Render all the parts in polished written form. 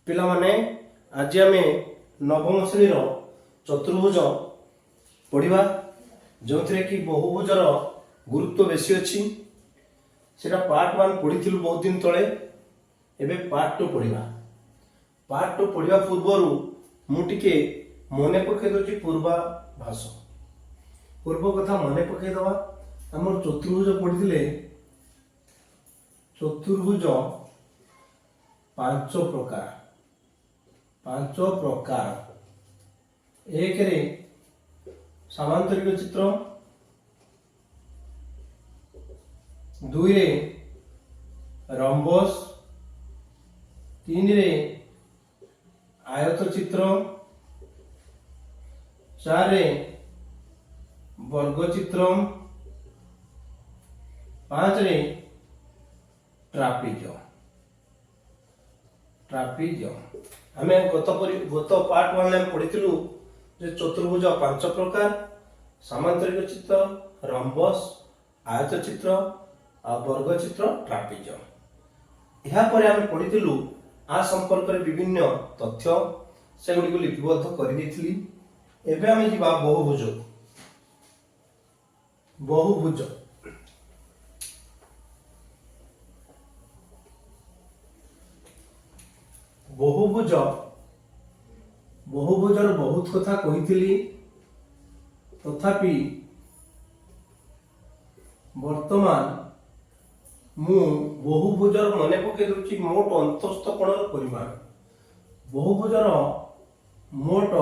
ପିଲାମାନେ ଆଜି ଆମେ ନବମ ଶ୍ରେଣୀର ଚତୁର୍ଭୁଜ ପଢ଼ିବା, ଯେଉଁଥିରେ କି ବହୁଭୁଜର ଗୁରୁତ୍ୱ ବେଶୀ ଅଛି। ସେଟା ପାର୍ଟ 1 ପଢ଼ିଥିଲୁ ବହୁତ ଦିନ ତଳେ। ଏବେ ପାର୍ଟ 2 ପଢ଼ିବା। ପାର୍ଟ 2 ପଢ଼ିବା ପୂର୍ବରୁ ମୁଁ ଟିକେ ମନେ ପକାଇ ଦେଉଛି ପୂର୍ବାଭାଷ। ପୂର୍ବ କଥା ମନେ ପକାଇଦେବା। ଆମର ଚତୁର୍ଭୁଜ ପଢ଼ିଥିଲେ, ଚତୁର୍ଭୁଜ 5 ପ୍ରକାର। 5 ପ୍ରକାର। 1 ରେ ସାମାନ୍ତରିକ ଚିତ୍ର, 2 ରେ ରମ୍ବସ୍, 3 ରେ ଆୟତ ଚିତ୍ର, 4 ରେ ବର୍ଗ ଚିତ୍ର, 5 ରେ ଟ୍ରାପିଜ। ଆମେ ଗତ ପାर्ट 1 ରେ ପଢ଼ିଥିଲୁ ଯେ ଚତୁର୍ଭୁଜ 5 ପ୍ରକାର, ସାମାନ୍ତରିକ ଚିତ୍ର, ରମ୍ବସ୍, ଆୟତ ଚିତ୍ର ଆଉ ବର୍ଗ ଚିତ୍ର, ଟ୍ରାପିଜ। ଏହା ପରେ ଆମେ ପଢ଼ିଥିଲୁ ଆ ସମ୍ପର୍କରେ ବିଭିନ୍ନ ତଥ୍ୟ, ସେଗୁଡ଼ିକୁ ଲିପିବଦ୍ଧ କରିଦେଇଥିଲି। ଏବେ ଆମେ ଯିବା ବହୁଭୁଜ। ବହୁଭୁଜ ବହୁଭୁଜର ବହୁତ କଥା କହିଥିଲି, ତଥାପି ବର୍ତ୍ତମାନ ମୁଁ ବହୁଭୁଜର ମନେ ପକାଇ ଦେଉଛି ମୋଟ ଅନ୍ତସ୍ଥ କୋଣର ପରିମାଣ। ବହୁଭୁଜର ମୋଟ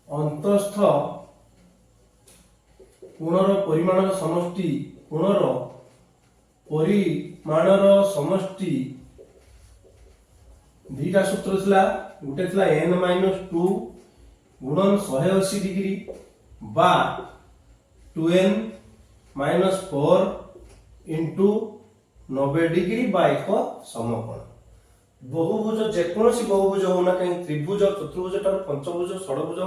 ଅନ୍ତସ୍ଥ କୋଣର ପରିମାଣର ସମଷ୍ଟି, କୋଣର ପରିମାଣର ସମଷ୍ଟି ଦୁଇଟା ସୂତ୍ର ଥିଲା। ଗୋଟେ ଥିଲା n-2 ଗୁଣନ 180 ଡିଗ୍ରୀ ବା 2n-4 ଇଣ୍ଟୁ 90 ଡିଗ୍ରୀ ବା ଏକ ସମକୋଣ। ବହୁଭୁଜ ଯେକୌଣସି ବହୁଭୁଜ ହଉନା କାହିଁକି, ତ୍ରିଭୁଜ, ଚତୁର୍ଭୁଜ ଠାରୁ ପଞ୍ଚଭୁଜ, ଷଡ଼ଭୁଜ,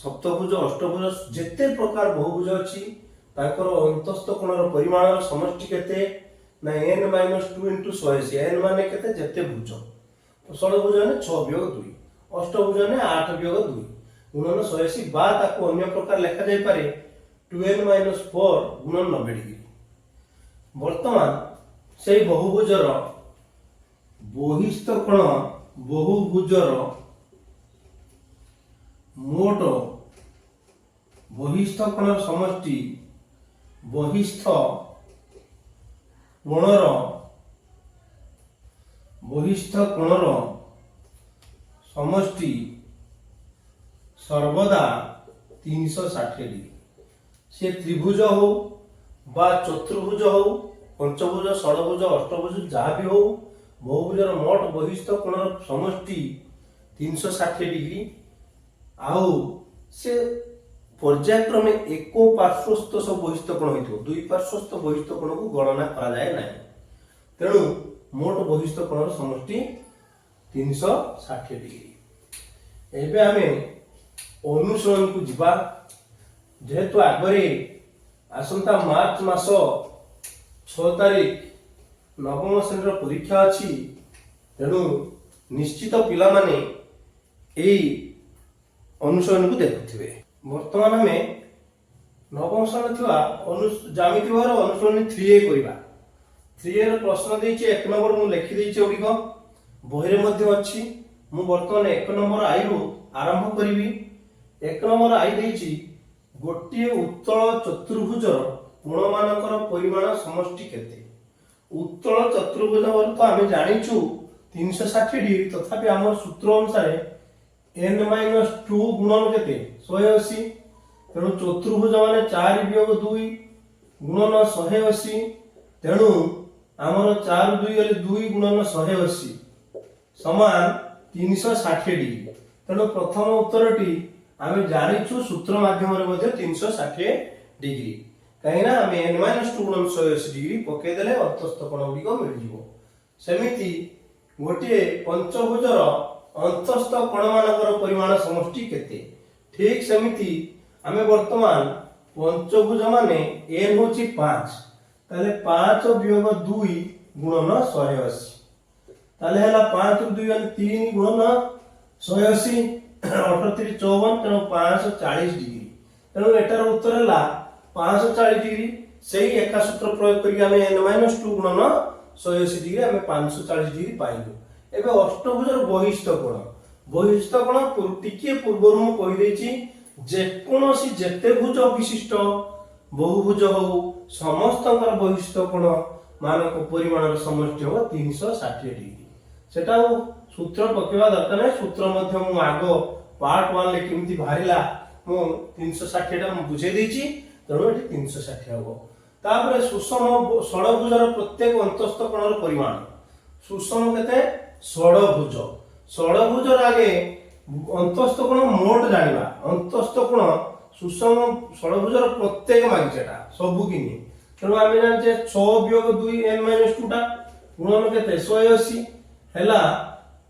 ସପ୍ତଭୁଜ, ଅଷ୍ଟଭୁଜ, ଯେତେ ପ୍ରକାର ବହୁଭୁଜ ଅଛି ତାଙ୍କର ଅନ୍ତସ୍ଥ କୋଣର ପରିମାଣର ସମଷ୍ଟି କେତେ ନା n-2 ଇଣ୍ଟୁ 180। n ମାନେ କେତେ, ଯେତେ ଭୁଜ। ଷଡ଼ଭୁଜ ମାନେ 6 ବିୟୋଗ 2, ଅଷ୍ଟଭୁଜ ମାନେ 8 ବିୟୋଗ 2 ଗୁଣନ 180 ବା ତାକୁ ଅନ୍ୟ ପ୍ରକାର ଲେଖା ଯାଇପାରେ 2n-4 ଗୁଣନ 90 ଡିଗ୍ରୀ। ବର୍ତ୍ତମାନ ସେଇ ବହୁଭୁଜର ବହିସ୍ଥ କୋଣ, ବହୁଭୁଜର ମୋଟ ବହିସ୍ଥ କୋଣର ସମଷ୍ଟି, ବହିସ୍ଥ କୋଣର ସମଷ୍ଟି ସର୍ବଦା 360 ଡିଗ୍ରୀ। ସେ ତ୍ରିଭୁଜ ହଉ ବା ଚତୁର୍ଭୁଜ ହଉ, ପଞ୍ଚଭୁଜ, ଷଡ଼ଭୁଜ, ଅଷ୍ଟଭୁଜ, ଯାହା ବି ହଉ, ବହୁଭୁଜର ମୋଟ ବହିସ୍ଥ କୋଣର ସମଷ୍ଟି 360 ଡିଗ୍ରୀ। ଆଉ ସେ ପର୍ଯ୍ୟାୟକ୍ରମେ ଏକ ପାର୍ଶ୍ୱସ୍ଥ ସବୁ ବହିସ୍ଥ କୋଣ ହୋଇଥିବ, ଦୁଇ ପାର୍ଶ୍ୱସ୍ଥ ବହିସ୍ଥ କୋଣକୁ ଗଣନା କରାଯାଏ ନାହିଁ। ତେଣୁ ମୋଟ ବହିସ୍ଥ କୋଣର ସମଷ୍ଟି 360 ଡିଗ୍ରୀ। ଏବେ ଆମେ ଅନୁଶୀଳନକୁ ଯିବା। ଯେହେତୁ ଆଗରେ ଆସନ୍ତା ମାର୍ଚ୍ଚ ମାସ 6 ତାରିଖ ନବମ ଶ୍ରେଣୀର ପରୀକ୍ଷା ଅଛି, ତେଣୁ ନିଶ୍ଚିତ ପିଲାମାନେ ଏଇ ଅନୁଶୀଳନକୁ ଦେଖୁଥିବେ। ବର୍ତ୍ତମାନ ଆମେ ନବମ ଶ୍ରେଣୀରେ ଥିବା ଜ୍ୟାମିତି ବହିର ଅନୁଶୀଳନୀ 3A କରିବା। 3A ର ପ୍ରଶ୍ନ ଦେଇଛି 1 ନମ୍ବର, ମୁଁ ଲେଖିଦେଇଛି ଏଗୁଡ଼ିକ, ବହିରେ ମଧ୍ୟ ଅଛି। ମୁଁ ବର୍ତ୍ତମାନ 1 ନମ୍ବର ଆଇରୁ ଆରମ୍ଭ କରିବି। 1 ନମ୍ବର ଆଇ ଦେଇଛି, ଗୋଟିଏ ଉତ୍ତଳ ଚତୁର୍ଭୁଜର କୋଣମାନଙ୍କର ପରିମାଣ ସମଷ୍ଟି କେତେ? ଉତ୍ତଳ ଚତୁର୍ଭୁଜ ତ ଆମେ ଜାଣିଛୁ 360 ଡିଗ୍ରୀ, ତଥାପି ଆମର ସୂତ୍ର ଅନୁସାରେ n-2 ଗୁଣନ କେତେ, 180। ତେଣୁ ଚତୁର୍ଭୁଜ ମାନେ 4 ବିୟୋଗ 2 ଗୁଣନ 180। ତେଣୁ ଆମର 4 2 ଗଲେ 2 ଗୁଣନ 180 ସମାନ 360 ଡିଗ୍ରୀ। ତେଣୁ ପ୍ରଥମ ଉତ୍ତରଟି ଆମେ ଜାଣିଛୁ ସୂତ୍ର ମାଧ୍ୟମରେ ମଧ୍ୟ 360 ଡିଗ୍ରୀ, କାହିଁକିନା ଆମେ n-2 ଗୁଣନ 180 ଡିଗ୍ରୀ ପକେଇଦେଲେ ଅନ୍ତସ୍ଥ କୋଣ ଗୁଡ଼ିକ ମିଳିଯିବ। ସେମିତି ଗୋଟିଏ ପଞ୍ଚଭୁଜର ଅନ୍ତସ୍ଥ କୋଣମାନଙ୍କର ପରିମାଣ ସମଷ୍ଟି କେତେ? ଠିକ୍ ସେମିତି ଆମେ ବର୍ତ୍ତମାନ ପଞ୍ଚଭୁଜ ମାନେ n ହେଉଛି 5, ତାହେଲେ 5 ବିୟୋଗ 2 ଗୁଣନ 180 ताले हला 5 रु 2 यानी 3 गुणन 180 38 54 तेणु 540 डिग्री। तेणु एटार उत्तर हला 540 डिग्री। सेही एका सूत्र प्रयोग करी हमें n-2 गुणन 180 डिग्री हमें 540 डिग्री पाइलु। एबे अष्टभुजर बहिष्ठ कोण टिके पूर्व मु कहि देछि जे कोनोसी जेते भुज विशिष्ट बहुभुज हो समस्तकर बहिष्ठ कोण मानक परिमाणर समष्टि हो 360 डिग्री। सेटा सूत्र पकेवा दरकार नै। सूत्र मध्य मु आगो पार्ट 1 ले केमति बाहरिला मु 360 टा मु बुझे देछि। तेणु एठी 360 हबो। तापरे सुषम षडभुजर प्रत्येक अंतस्थ कोणर परिमाण सुषम केते षडभुज। षडभुजर आगे अंतस्थ कोण मोट जानिबा। अंतस्थ कोण सुषम षडभुजर प्रत्येक मागिसेटा सबु किनी। तेणु आमे जानचे 6 वियोग 2 n-2 टा गुणन केते 180 हैला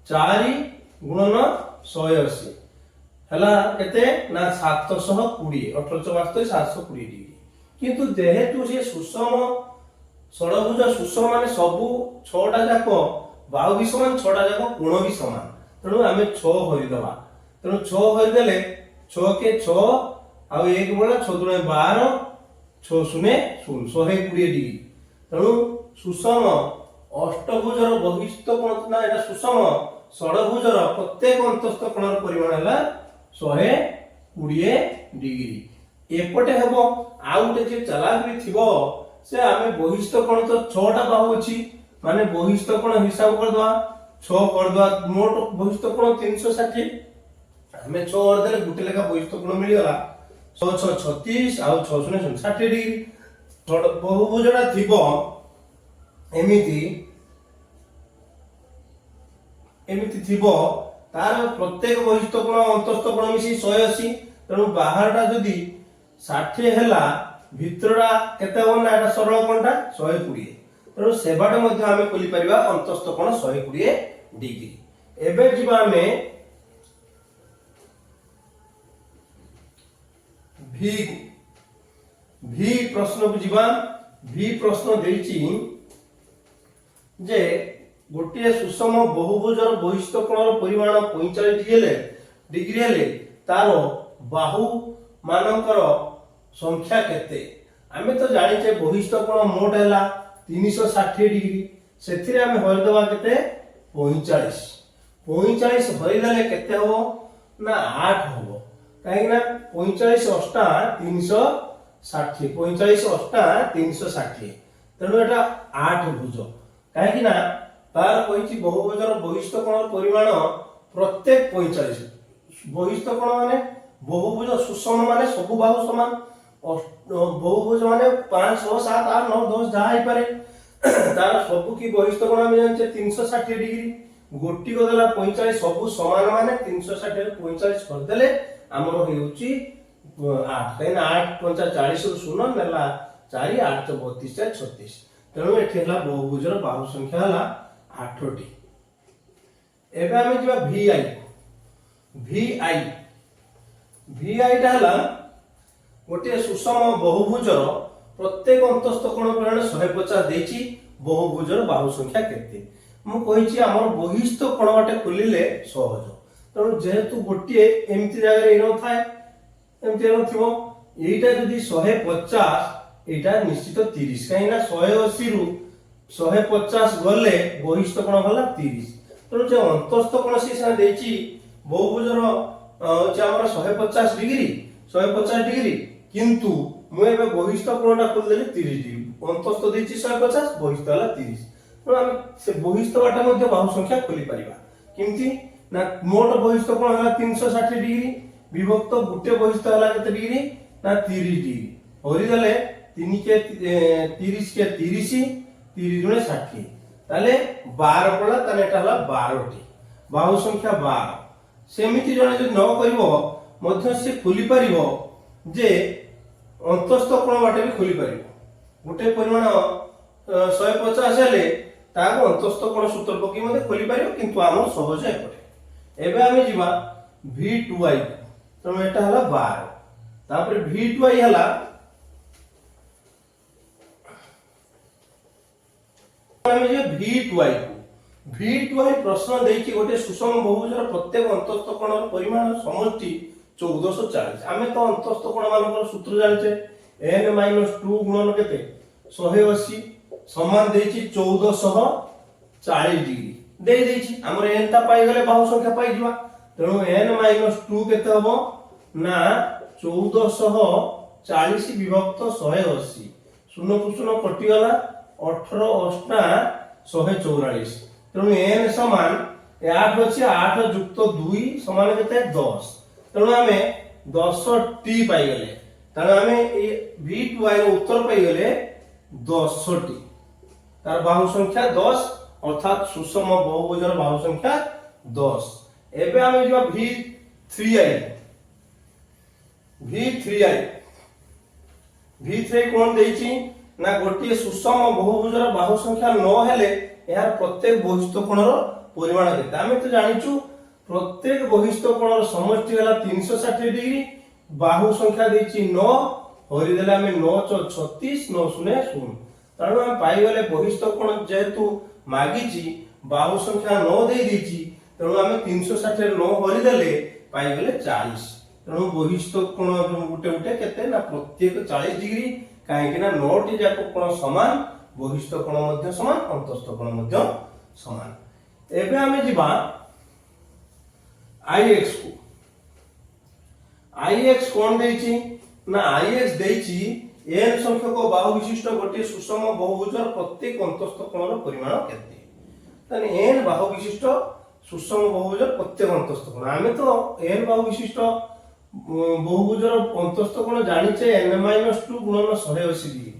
4 गुणन 180 हैला केते ना 720 18 वास्तव 720 डिग्री। किंतु जेहेतु से सुषम षडभुज सुषम माने सबु 6 टा जाको बाहु भी समान 6 टा जाको कोण भी समान। तेणु आमे 6 भरि दबा। तेणु 6 भरि देले 6 के 6 आ 1 बोला 6 दुणे 12 6 शून्य 120 डिग्री। तेणु सुषम अष्टभुजर बहिष्ठ कोण ना एटा सुषम षडभुजर प्रत्येक अंतस्थ कोणर परिमाण हला 120 डिग्री। एपटे हेबो आउटे जे चालाक भी थिबो से आमे बहिष्ठ कोण तो 6 टा बाहु अछि माने बहिष्ठ कोण हिसाब कर दवा 6 कर दवा मोट बहिष्ठ कोण 360 हमें 6 और देले गुटे लेखा बहिष्ठ कोण मिली गला 6 6 36 आ 6 शून्य 60 डिग्री। बहुभुजटा थिबो एमिति थिबो तार प्रत्येक बहिष्ठ कोण अंतस्थ कोण मिसी 180। तेणु बाहरटा जदी 60 हैला भितरटा केते हो ना एटा सरल कोणटा 120। तेणु सेबाटा मध्ये आमे खोली परिबा अंतस्थ कोण 120 डिग्री। एबे जिबा हमें भी प्रश्न को जीवा। भी प्रश्न देछि जे गोटे सुषम बहुभुजर बहिष्ठ कोणर परिमाण 45 डिग्री हेले तार बाहु मानकर संख्या केते। आमे तो जानिचे बहिष्ठ कोण मोट हैला 360 डिग्री। सेथिरे आमे हरि दवा केते 45 45 हरि देले केते हो ना 8 हो। काहे ना 45 अष्टा 360 45 अष्टा 360। तेणु एटा 8 भुज। काहे ना तार कहिछि बहुभुजर बहिष्ठ कोणर परिमाण प्रत्येक 45 बहिष्ठ कोण माने बहुभुज सुषम माने सब बाहु समान बहुभुज माने 5 6 7 8 9 10 जा आइ पारे तार सब की बहिष्ठ कोण हम जानचे 360 डिग्री। गोटी को देला 45 सब समान माने 360 रे 45 कर देले हमर हेउची 8 काइन 8 5 40 रु 0 नेला 4 8 32 36। तेणु एठी हला बहुभुजर बाहु संख्या हला 8 टी। एबे हम जिबा VI टा हला गोटे सुषम बहुभुजर प्रत्येक अंतस्थ कोण परिमाण 150 देछि। बहुभुजर बाहु संख्या केते मु कहिछि हमर बहिष्ठ कोण बाटे खोलिले सहज। तेणु जेहेतु गोटे एमती जगह रे न थाए एमती न थिबो एटा जदी 150 एटा निश्चित 30 काइना 180 रु 150 गले बहिष्ठ कोण होला 30। तेणु जे अंतस्थ कोण से देछि बहुभुजर जे हमर 150 डिग्री किंतु मु एबे बहिष्ठ कोणटा खोल देली 30 डिग्री अंतस्थ देछि 150 बहिष्ठ होला 30। तेणु हम से बहिष्ठ बाटा मध्ये बाहु संख्या खोली परिबा किमती ना मोट बहिष्ठ कोण होला 360 डिग्री विभक्त गुटे बहिष्ठ होला केते डिग्री ना 30 डिग्री हरि देले 3 के 30 के 30 30 गुणे 60 ताले 12 पडला ताले एटा होला 12 टी बाहु संख्या 12। सेमिति जने जे न करिवो मध्य से खोली परिवो जे अंतस्थ कोण बाटे भी खोली परिवो गुटे परिमाण 150 हेले ताको अंतस्थ कोण सूत्र पकी मध्ये खोली परिवो किंतु हमर सहज एपटे। एबे आमे जिबा V2I तो एटा हला 12 तापर V2I हला आमे जे V2I V2i प्रश्न देखि गोटे सुषम बहुभुजर प्रत्येक अंतस्थ कोणर परिमाण समष्टि 1440। आमे तो अंतस्थ कोण मानकर सूत्र जानचे n - 2 गुणन केते 180 समान देछि 1440 डिग्री दे देछि। हमर n ता पाई गले बाहु संख्या पाई जिवा, तेणु n - 2 केते हबो ना 1440 विभक्त 180 शून्य को शून्य कटि गला 18 अष्टा 144। तेणु n समान 8 अछि 8 युक्त 2 समान केते 10। तेणु आमे 10 टी पाई गले, तेणु आमे ए V2i रो उत्तर पाई गले 10 टी। तार बाहु संख्या 10 अर्थात सुषम बहुभुजर बाहु संख्या 10। एबे आमे जिवा V3i कोन देछि ना गोटे सुषम बहुभुजर बाहु संख्या 9 हेले यार प्रत्येक बहिस्थ कोणर परिमाण केते। आमे तो जानिचु प्रत्येक बहिस्थ कोणर समष्टि होला 360 डिग्री, बाहु संख्या देछि 9 हरि देले आमे 9 * 36 9 0 0। तारु हम पाई गले बहिस्थ कोण जेतु मागिछि बाहु संख्या 9 दे देछि, तेणु आमे 360 रे 9 हरि देले पाई गले 40। तेणु बहिस्थ कोण गुटे गुटे केते ना प्रत्येक 40 डिग्री, काहे कि ना 9 टी जाक कोण समान, बहिस्थ कोण मध्ये समान, अंतस्थ कोण मध्ये समान। एबे आमे जिबा Ix को। Ix कोन देछि ना Ix देछि n संख्यक बाहु विशिष्ट गोटे सुषम बहुभुजर प्रत्येक अंतस्थ कोणर परिमाण केते। तने n बाहु विशिष्ट सुषम बहुभुजर प्रत्येक अंतस्थ कोण, आमे तो n बाहु विशिष्ट बहुभुजर अंतस्थ कोण जानिचे n - 2 गुणन 180 डिग्री,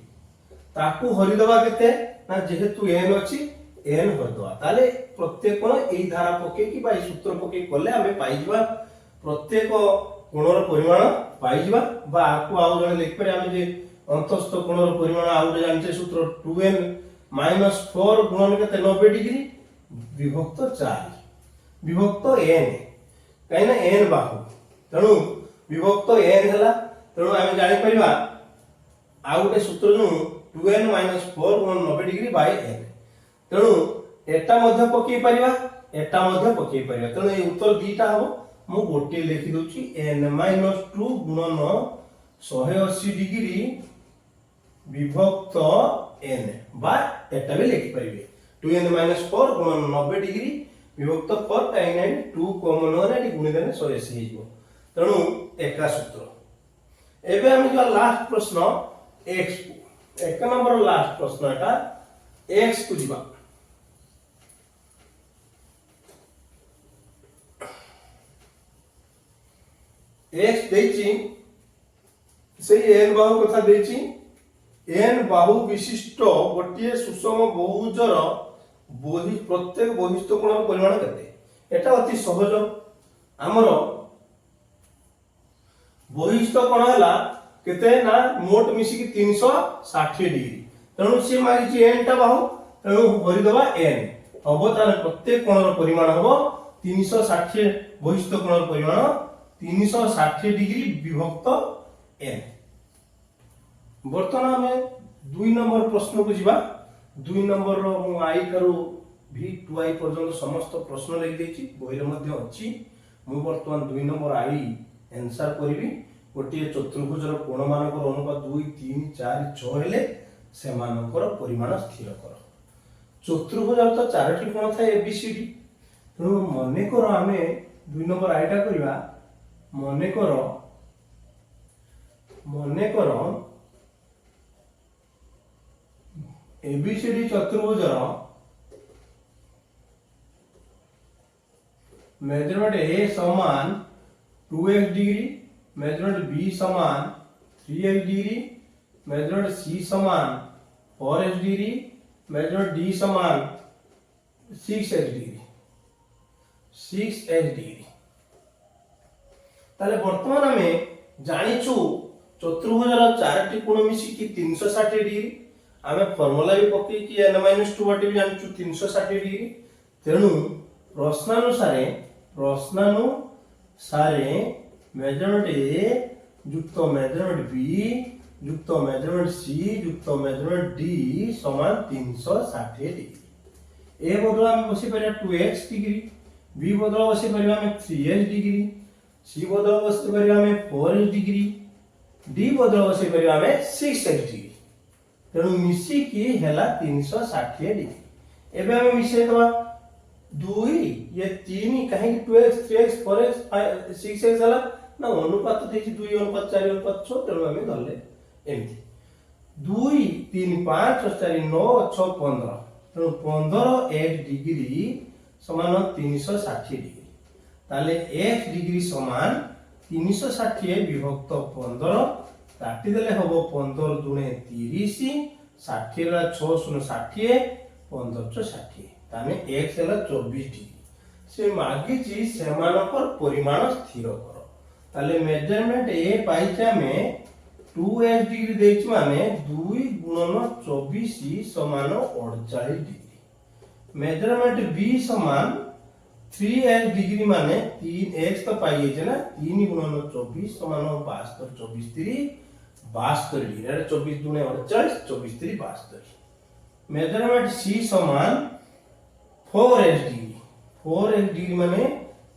ताकू हरि दबा केते ना जेहेतु n अछि n हरि दबा, ताले प्रत्येक कोण एई धारा पके कि बाई सूत्र पके करले आमे पाई जिबा प्रत्येक कोणर परिमाण पाई जिबा। बा आकू आउ जने लिख पारे आमे जे अंतस्थ कोणर परिमाण आउ जे जानिचे सूत्र 2n - 4 गुणन केते 90 डिग्री विभक्त 4 विभक्त n, काई ना n बाहु, तेणु विभक्त n हला। तेणु आमे जानि परिबा आ गोटे सूत्र नु 2n - 4 गुणन 90 डिग्री बाय n। तेणु एटा मध्य पके परिबा, एटा मध्य पके परिबा, तेणु ए उत्तर दीटा हबो। मु गोटे लिखि दोछि n - 2 गुणन 180 डिग्री विभक्त n, बा एटा भी लिखि परिबे 2n - 4 गुणन 90 डिग्री विभक्त 4 काई ना 2 कॉमन होना एटी गुणी देने 180 हे जिवो। तेणु एका सूत्र। एबे हम जो लास्ट प्रश्न x को, एक नंबर लास्ट प्रश्न एटा x को जिबा। x देछि से n बाहु कथा देछि n बाहु विशिष्ट गोटे सुषम बहुभुजर प्रत्येक बहिस्थ कोणर परिमाण केते। एटा अति सहज। हमर बहिस्थ कोण हला केते ना मोट मिसी कि 360 डिग्री, तेणु से मारिछि n टा बाहु, तेणु हरि दबा n हबो, ताने प्रत्येक कोणर परिमाण हबो 360, बहिस्थ कोणर परिमाण 360 डिग्री विभक्त n। वर्तमान हमें 2 नंबर प्रश्न को जिबा। 2 नंबर रो मु आई करू V2i पर्यंत समस्त प्रश्न लिख देछि, बहिर मध्ये अछि। मु वर्तमान 2 नंबर आई आंसर करिवि। गोटे चतुर्भुजर कोण मानकर अनुपात 2 3 4 6 हेले से मानकर परिमाण स्थिर कर। चतुर्भुजर तो 4टी कोण थाए ABCD, तेणु मने कर आमे 2 नंबर आईटा करिवा। मने कर ABCD चतुर्भुजर मेजरमेंट A समान 2x डिग्री, मेजरमेंट B समान 3x डिग्री, मेजरमेंट C समान 4x डिग्री, मेजरमेंट D समान 6x डिग्री 6x डिग्री। ताले वर्तमान हमें जानिछु चतुर्भुजर 4टी कोण मिसी कि 360 डिग्री। आमे फार्मूला भी पके कि n - 2 बाटे भी जानिछु 360 डिग्री। तेणु प्रश्नानुसारे मेजरमेंट A युक्त मेजरमेंट B युक्त मेजरमेंट C युक्त मेजरमेंट D समान 360 डिग्री। ए बदल आम बसई पार 2x डिग्री, बी बदल बसई पार 3x डिग्री, सी बदल बसई पार 4x डिग्री, डी बदल बसई पार 6x डिग्री। तेणु मिसिकी है 360 डिग्री। एबे आम मिसई दवा 2 ये 3 कहीं 2x 3x 4x 6x हला ना अनुपात देखि 2 अनुपात 4 अनुपात 6 तेणु आम धरले एमती 2 3 5 4 9 6 15 तेणु 15 x डिग्री समान 360 डिग्री। ताले x डिग्री समान 360 विभक्त 15 काटी देले हबो 15 दुणे 30 60 रा 6 शून्य 60 15 60 ताने x हला 24 डिग्री। से मागिची सेमानकर परिमाण स्थिर करो। ताले मेजरमेंट ए पाइचा में 2x डिग्री देछि माने 2 गुणन 24 समान 48 डिग्री। मेजरमेंट बी समान 3x डिग्री माने 3x तो पाइए छै ना 3 गुणन 24 समान 72 24 3 72 डिग्री। अरे 24 दुने 48 24 3 72। मेजरमेंट सी समान 4x डिग्री 4x डिग्री माने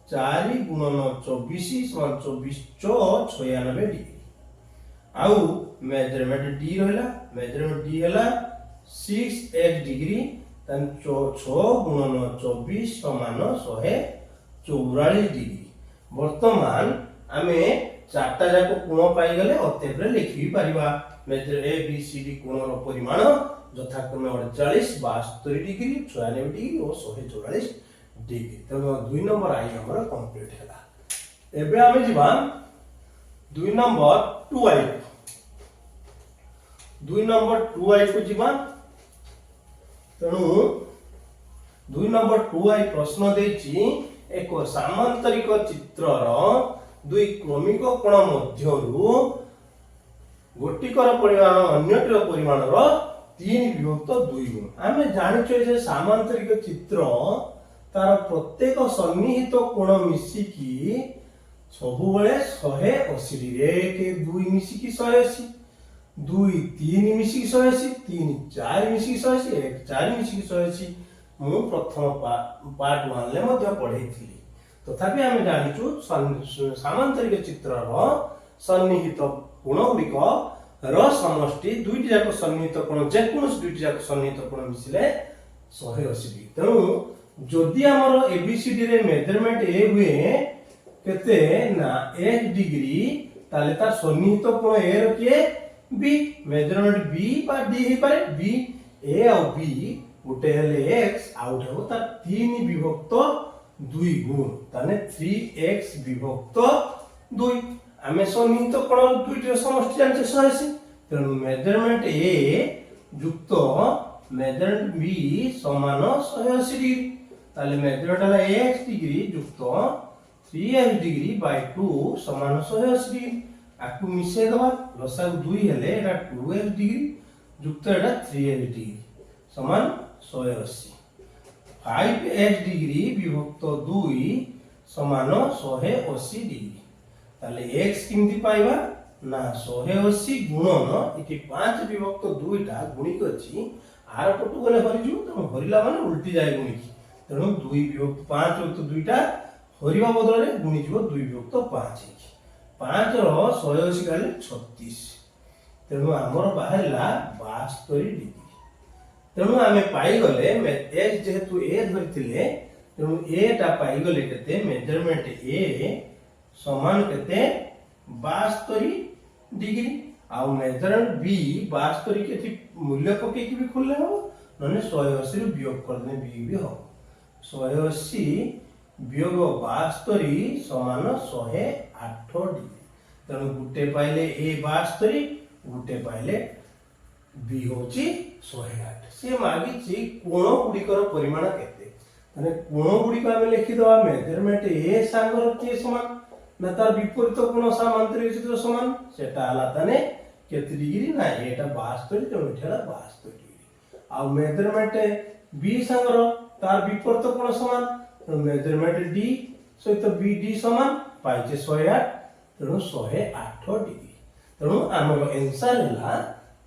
4 गुणन 24 समान 24 4 96 डिग्री। आउ मेजरमेंट डी रहला मेजरमेंट डी हला 6x डिग्री तन 6 गुणन 24 समान 144 डिग्री। वर्तमान आमे चारटा जाको कोण पाई गले अतेप्रे लिखि परिबा। मेजर ए बी सी डी कोणर परिमाण यथाक्रमे 48 72 डिग्री 96 डिग्री और 144 डिग्री। तो 2 नंबर आई हमर कंप्लीट हैला। एबे आमे जिबा 2 नंबर 2i 2 नंबर 2i को जिबा। तेणु 2 नंबर 2i प्रश्न देछि एक सामांतरिक चित्रर दुई क्रमिक कोण मध्यरु गोटिकर परिमाण अन्यटर परिमाणर 3 विभक्त 2 गुण। आमे जानिछे जे सामांतरिक चित्र तार प्रत्येक सन्निहित कोण मिसिकी सबु बेले 180 डिग्री। 1 2 मिसिकी 180 2 3 मिसिकी 180 3 4 मिसिकी 180 1 4 मिसिकी 180 मु प्रथम पार्ट 1 ले मध्य पढैथिली। तथापि आमे जानिछु सामांतरिक चित्रर सन्निहित कोण गुडिक र समष्टि दुईटी जाक सन्निहित कोण जे कोनस दुईटी जाक सन्निहित कोण मिसिले 180 डिग्री। तेणु जदि हमर एबीसीडी रे मेजरमेंट ए हुए केते ना 1 डिग्री ताले तार सन्निहित कोण ए रो के बी मेजरमेंट बी बा डी हे पारे बी ए और बी गुटे हेले x आउट हो तार 3 विभक्त 2 गुण ताने 3x विभक्त 2। आमे सन्निहित कोण दुईटी समष्टि जानछे 180 तेणु मेजरमेंट ए युक्त मेजरमेंट बी समान 180 डिग्री। ताले मेजरमेंट हला x डिग्री युक्त 3x डिग्री बाय 2 समान 180 डिग्री। आकु मिसे दवा लसागु 2 हेले एटा 2x डिग्री युक्त एटा 3x डिग्री समान 180। 5x डिग्री विभक्त 2 समान 180 डिग्री। ताले x किमती पाइबा ना 180 गुणन इति 5 विभक्त 2 टा गुणिक अछि आर पटु गले हरि जु त हरिला माने उल्टी जाय गुणिक। तेणु 2 विभक्त 5 विभक्त 2 टा हरिबा बदल रे गुणी जिवो 2 विभक्त 5 5 रो 180 गाले 36। तेणु हमर बाहरला 72 डिग्री। तेणु आमे पाई गले x जेहेतु a धरिथिले तेणु a टा पाई गले केते मेजरमेंट a समान केते 72 डिग्री। आ मेजरमेंट b 72 के थी मूल्य पके की भी खोलले हो नने 180 रो वियोग कर दे b भी हो 180 वियोग 72 समान 108 डिग्री। तेणु गुटे पाइले a 72 गुटे पाइले b होची 108। से मागी छि कोण गुडिकर परिमाण केते माने कोण गुडिक आमे लिखि दवा मेजरमेंट a सांगर के समान ना तार विपरीत कोण सामांतरिक चित्र समान सेटा हला तने केते डिग्री ना एटा 72 तेणु एटा 72 डिग्री। आ मेजरमेंट b सांगर तार विपरीत कोण समान तेणु मेजरमेंट d सहित bd समान पाइचे 108 तेणु 108 डिग्री। तेणु हमर आंसर हला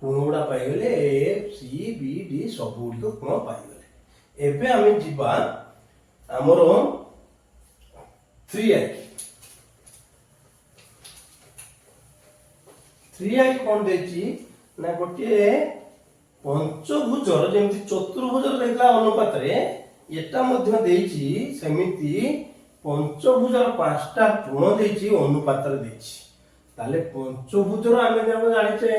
कोण गुडा पाई गले a c b d सब गुडी को कोण पाई गले। एबे आमे जिबा हमरो 3i 3i कोन देची ना गोटे पंचभुजर जेमति चतुर्भुजर देखला अनुपात रे एटा मध्य देची सेमिति पंचभुजर पांचटा गुण देची अनुपात रे देची ताले पंचभुजर आमे जानिचे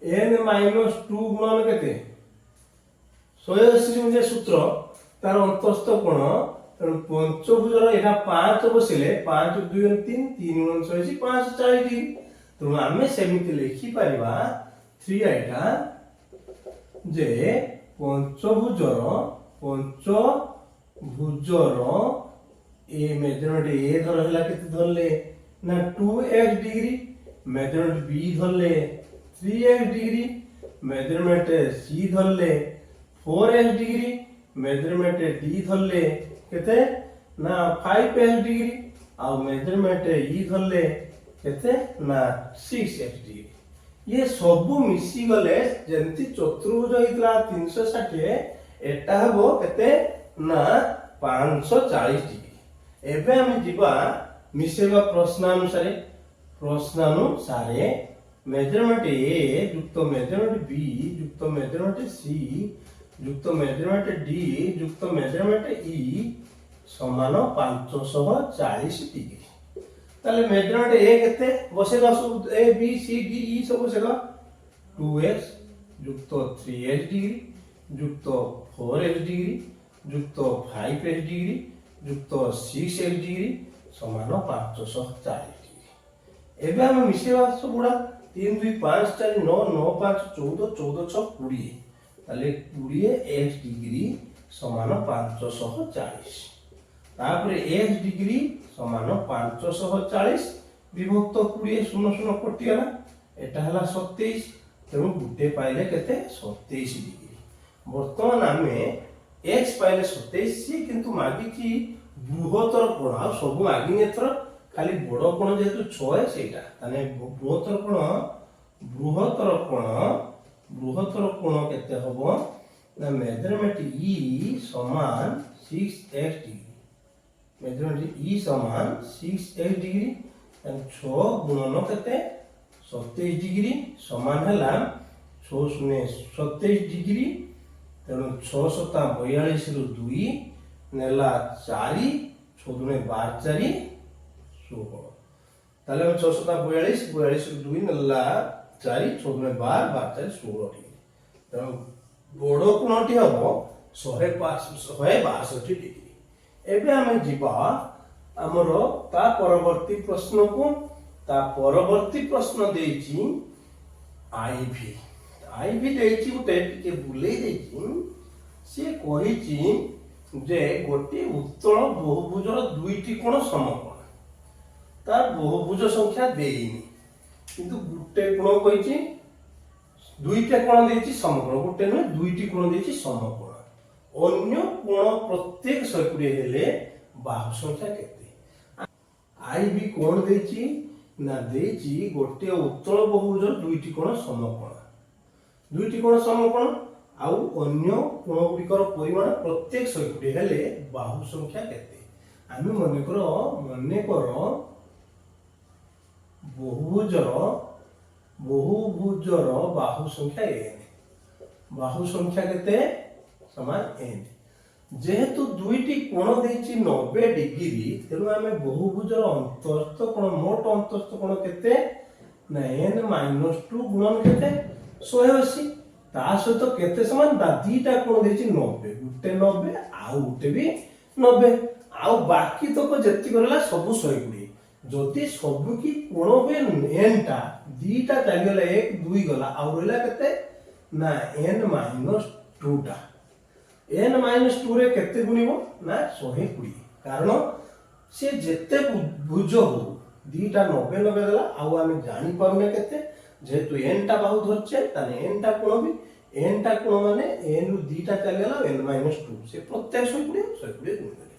n - 2 गुणन केते 180 जे सूत्र तार अंतस्थ कोण तेणु पंचभुजर एटा 5 बसिले 5 2 3 3 180 5 40 तेणु आमे सेमिति लिखि परिबा 3i टा जे पंचभुजर ए मेजरमेंट ए धरला केते धरले ना 2x डिग्री मेजरमेंट बी धरले 3x डिग्री मेजरमेंट सी धरले 4x डिग्री मेजरमेंट डी धरले केते ना 5x डिग्री आ मेजरमेंट ई धरले केते ना 6x डिग्री ये सब मिसी गले जेंति चतुर्भुज हितला 360 एटा हबो केते ना 540 डिग्री एबे हम जिबा मिसेबा प्रश्नानुसारे मेजरमेंट ए युक्त मेजरमेंट बी युक्त मेजरमेंट सी युक्त मेजरमेंट डी युक्त मेजरमेंट ई समान 540 डिग्री ताले मेजरमेंट ए केते बसेगा सब ए बी सी डी ई सब बसेगा 2x युक्त 3x डिग्री युक्त 4x डिग्री युक्त 5x डिग्री युक्त 6x डिग्री समान 540 डिग्री एबे हम मिसेबा सब गुडा 3 2 5 4 9 9 5 14 14 6 20 ताले 20x डिग्री समान 540 तापरे x डिग्री समान 540 विभक्त 20 0 0 कटि गला एटा हला 27 तेणु गुटे पाइले केते 27 डिग्री वर्तमान आमे x पाइले 27 सी किंतु मागिची बृहत्तर कोण आ सब मागिने एथर खाली बड़ कोण जेतु 6 है सेटा ताने बृहत्तर कोण केते हबो ना मेजरमेंट ई समान 6x डिग्री मेजरमेंट ई समान 6x डिग्री एंड 6 गुणन केते 27 डिग्री समान हला 6 शून्य 27 डिग्री तेणु 6 सता 42 रु 2 नेला 4 6 दुने 12 4 16 ताले हम 6 सता 42 42 रु 2 नेला 4 6 दुने 12 12 4 16 डिग्री तेणु बड़ कोणटी हबो 162 डिग्री एबे हमें जिबा हमरो ता परवर्ती प्रश्न को ता परवर्ती प्रश्न देछि आईवी देछि उते के बुले देछि से कहिछि जे गोटे उत्तल बहुभुजर दुईटी कोण समकोण तार बहुभुज संख्या देइनी किंतु गुटे कोण कहिछि दुईटा कोण देछि समकोण गुटे न दुईटी कोण देछि समकोण अन्य कोण प्रत्येक 120 हेले बाहु संख्या केते आईवी कोण देछि ना देछि गोटे उत्तल बहुभुजर दुईटी कोण समकोण आउ अन्य कोण गुडिकर परिमाण प्रत्येक 120 हेले बाहु संख्या केते आमे मने करो बहुभुजर बाहु संख्या n बाहु संख्या केते समान n जेहेतु दुईटी कोण देछि 90 डिग्री तेनु आमे बहुभुजर अंतस्थ कोण मोट अंतस्थ कोण केते ना n - 2 गुणन केते 180 ता सहित केते समान दा दीटा कोण देछि 90 गुटे 90 आ गुटे भी 90 आ बाकी तक जेति करला सब 120 जति सब की कोण होय n टा दीटा चली गला 1 2 गला आ रहला केते ना n - 2 टा n - 2 रे केते गुणिबो ना 120 कारण से जेते भुज हो दीटा 90 90 गला आ आमे जानि पाउने केते जेतु n टा बाहु धरछे ताने n टा कोण भी n टा कोण माने n रु दीटा चली गला n - 2 से प्रत्येक 120 गुण करे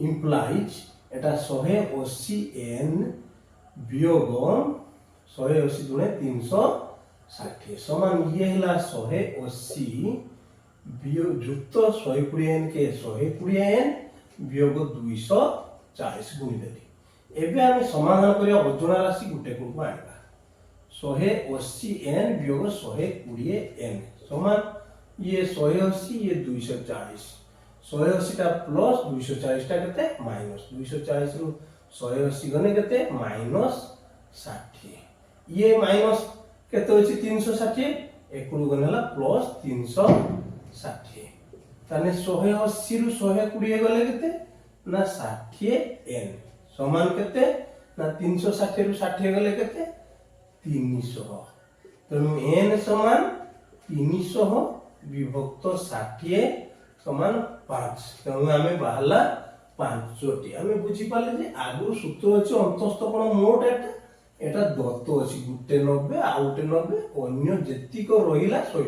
इंप्लाइज एटा 180 n वियोग 180 गुणे 360 समान ये हला 180 ଯୁକ୍ତ 120n के 120n वियोग 240 गुणिदेली। एबे आमे समाधान करिया अजोना राशि गुटे को आनिबा 180n वियोग 120n समान ये 180 ये 240 180 टा प्लस 240 टा केते माइनस 240 रु 180 गने केते माइनस 60 ये माइनस केते होची 360 एकु गनेला प्लस 360 ताने 180 रु 120 गले केते ना 60n समान केते ना 360 रु 60 गले केते 300 तेणु n समान 300 विभक्त 60 समान 5 तेणु आमे बाहला 5टी आमे बुझी पाले जे आगु सूत्र अछि अंतस्थ कोण मोट एटा दत्त अछि गुटे 90 आ गुटे 90 अन्य जेतिक रहिला 100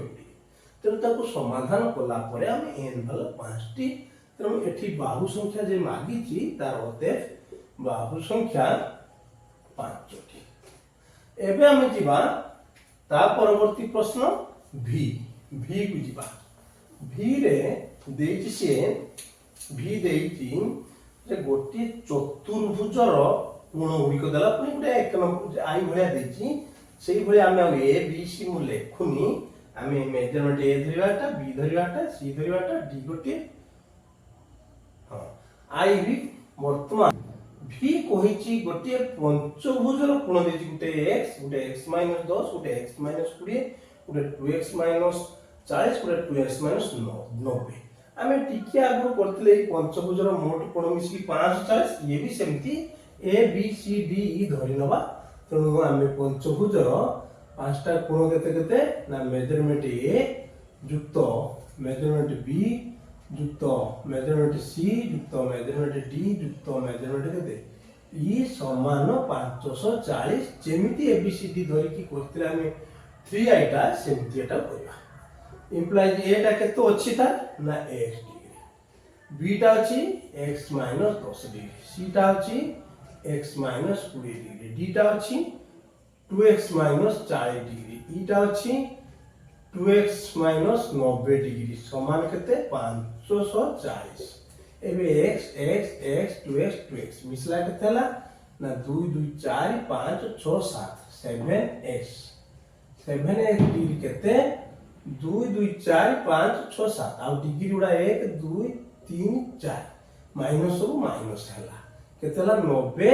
तेणु ताको समाधान कला परे आमे n भल 5टी तेणु एठी बाहु संख्या जे मागी छि तार अते बाहु संख्या 5टी एबे आमे जिबा ता परवर्ती प्रश्न v को जिबा v रे देछि से v देछि जे गोटी चतुर्भुजर गुण गुड़िक देला पुनी गोटे एक नंबर आई भलिया देछि सेही भलिया आमे ए बी सी मु लेखुनी आमे मेजरमेंट ए धरिवाटा बी धरिवाटा सी धरिवाटा डी गोटे हां आई भी वर्तमान v कहिछि गोटे पंचभुजर गुण देछि गोटे x -10 गोटे x -20 गोटे 2x - 40 गोटे 2x - 90 आमे टिके आगु करथिले ई पंचभुजर मोट कोण मिसी 540 ये भी सेमती ए बी सी डी ई धरि नबा तेणु आमे पंचभुजर पांचटा कोण केते केते ना मेजरमेंट ए युक्त मेजरमेंट बी युक्त मेजरमेंट सी युक्त मेजरमेंट डी युक्त मेजरमेंट केते ई समान 540 जेमिति ए बी सी डी धरि की करथिले आमे 3 आइटा सेमती एटा करबा इंप्लाइज ए टा केतो अछि ता ना x डिग्री b टा अछि x - 10 डिग्री c टा अछि x - 20 डिग्री d टा अछि 2x - 40 डिग्री e टा अछि 2x - 90 डिग्री समान केते 540 एबे x x x 2x 2x मिसला केतेला ना 2 2 4 5 6 7 7x 7x डिग्री केते 2 2 4 5 6 7 आ डिग्री उडा 1 2 3 4 माइनस सब माइनस हला केतेला 90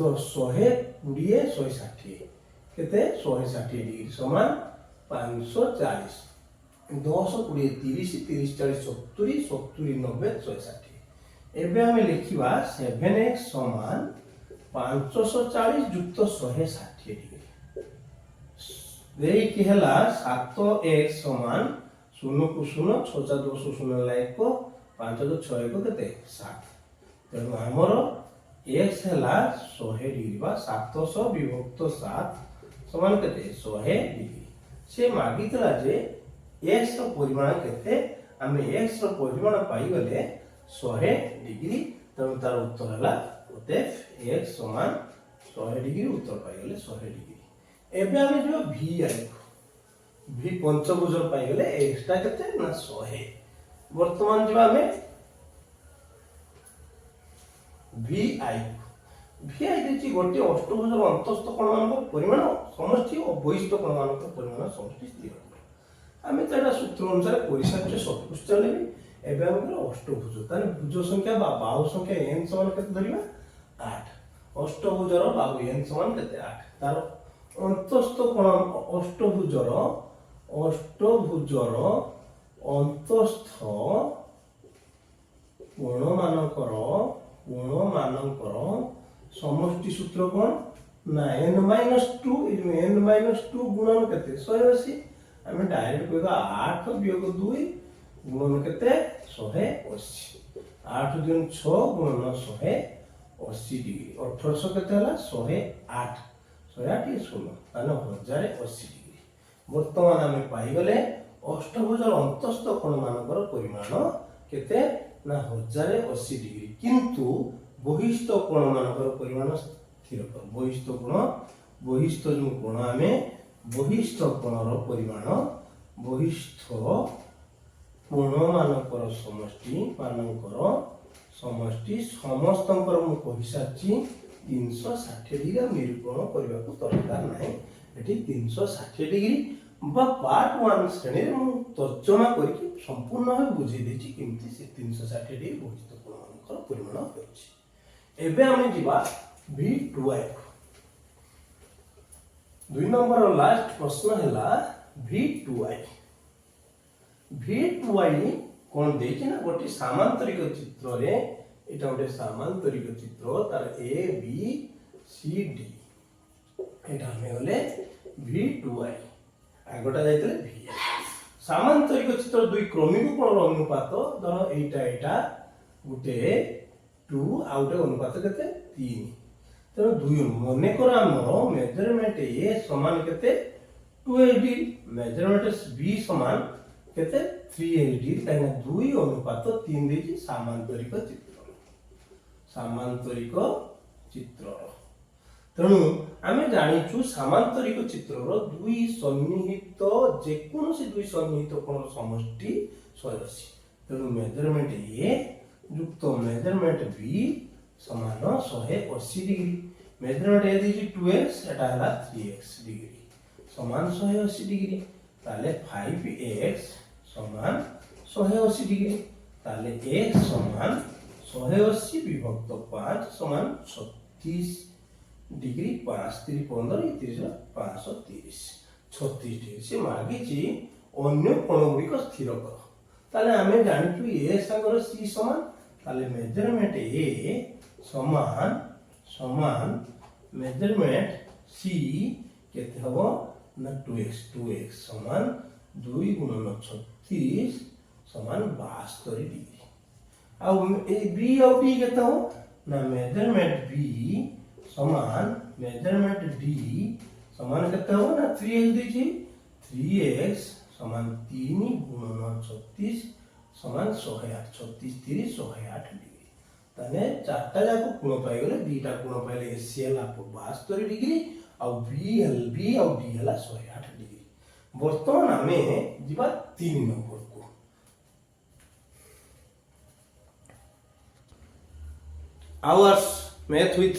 10 120 160 केते 160 डिग्री समान 540 10 20 30 30 40 70 70 90 160 एबे हमें लिखिबा 7x समान 540 युक्त 160 डिग्री देई कि हला 7x समान 0 को 0 6 4 2 0 ला 1 5 2 6 1 केते 7 तेणु हमर x हला 100 डिग्री बा 700 विभक्त 7 समान केते 100 डिग्री से मागितला जे x रो परिमाण केते हमें x रो परिमाण पाई गले 100 डिग्री तेणु तार उत्तर हला ओते x समान 100 डिग्री उत्तर पाई गले 100 डिग्री एबे हमें जो v आई v पंचभुजर पाई गले x टा केते ना 100 वर्तमान जो हमें vi देछि गोटे अष्टभुजर अंतस्थ कोण मान परिमाण समष्टि और बहिष्ठ कोण मान परिमाण समष्टि स्थिर हमें तडा सूत्र अनुसार परिसाच्य चतुष्टय चलेबी एबे हमर अष्टभुज ताने भुज संख्या बा बाहु संख्या n समान केते धरिबा 8 अष्टभुजर बाहु n समान केते 8 तार अंतस्थ कोण अष्टभुजर अंतस्थ कोण मानकर समष्टि सूत्र कोन ना n-2 n-2 गुणन केते 180 हमें डायरेक्ट कहबा 8 वियोग 2 गुणन केते 180 8 गुण 6 गुणन 180 डिग्री 1800 केते हला 108 108 शून्य ताने 1080 डिग्री वर्तमान हमें पाई गले अष्टभुजर अंतस्थ कोण मानकर परिमाण केते ना 1080 डिग्री किंतु बहिष्ठ कोण मानकर परिमाण स्थिर कर बहिष्ठ जो कोण हमें बहिष्ठ कोणर परिमाण बहिष्ठ कोण मानकर समष्टि समस्तंकर मु कहि सारछि 360 डिग्री निरूपण करबा को दरकार नाही। एठी 360 डिग्री बा पार्ट 1 श्रेणी रे मु तर्जमा करके संपूर्ण भाव बुझे देछि केमति से 360 डिग्री भौतिक कोण मानकर परिमाण होछि। एबे हम जिबा V2i 2 नंबर लास्ट प्रश्न हैला V2i कौन देखि ना गोटे सामांतरिक चित्र रे एटा गोटे सामांतरिक चित्र तार ए बी सी डी एटा हमें गले V2i आगोटा जाइतले V सामांतरिक चित्र दुई क्रमिक कोणर अनुपात धर एटा गोटे 2 आ गोटे अनुपात केते 3 तेणु दुई मने कर हमर मेजरमेंट ए समान केते 280 मेजरमेंट बी समान केते 380 काहे दुई अनुपात 3 देछि सामांतरिक चित्र तेणु आमे जानिछु सामांतरिक चित्रर दुई सन्निहित जेकोनोसी दुई सन्निहित कोण समष्टि 180 तेणु मेजरमेंट ए युक्त मेजरमेंट बी समान 180 डिग्री मेजरमेंट ए देछि 2x एटा हला 3x डिग्री समान 180 डिग्री ताले 5x समान 180 डिग्री ताले x समान 180 विभक्त 5 समान 36 डिग्री 5 3 15 30 530 36 डिग्री से मागी छी अन्य कोण गुडी को स्थिर कर ताले हमें जानिछु a संगर c समान ताले मेजरमेंट a समान मेजरमेंट c केते हबो ना 2x समान 2 गुणन 36 समान 72 डिग्री आ ए बी और डी केते हो ना मेजरमेंट बी समान मेजरमेंट डी समान केते हो ना 3x देछि 3x समान 3 गुणन 36 समान 108 36 30 108 डिग्री ताने चारटा जाको कोण पाई गेले दीटा कोण पाइले एसी हला 72 डिग्री आ बी और डी हला 108 डिग्री वर्तमान आमे जिबा 3 नंबर को hours math with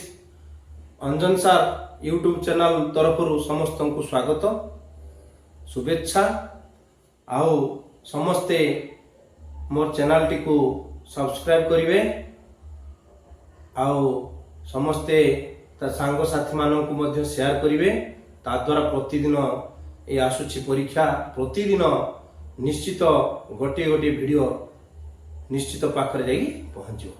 Anjan sir YouTube channel तरफ समस्त को स्वागत शुभेच्छा आओ समस्ते मोर चैनल टी को सब्सक्राइब करिवे आओ समस्ते ता सांग साथी मानन को मध्य शेयर करिवे ता द्वारा प्रतिदिन ए आसुची परीक्षा प्रतिदिन निश्चित गोटे वीडियो निश्चित पाखरे जाई पहुंचो।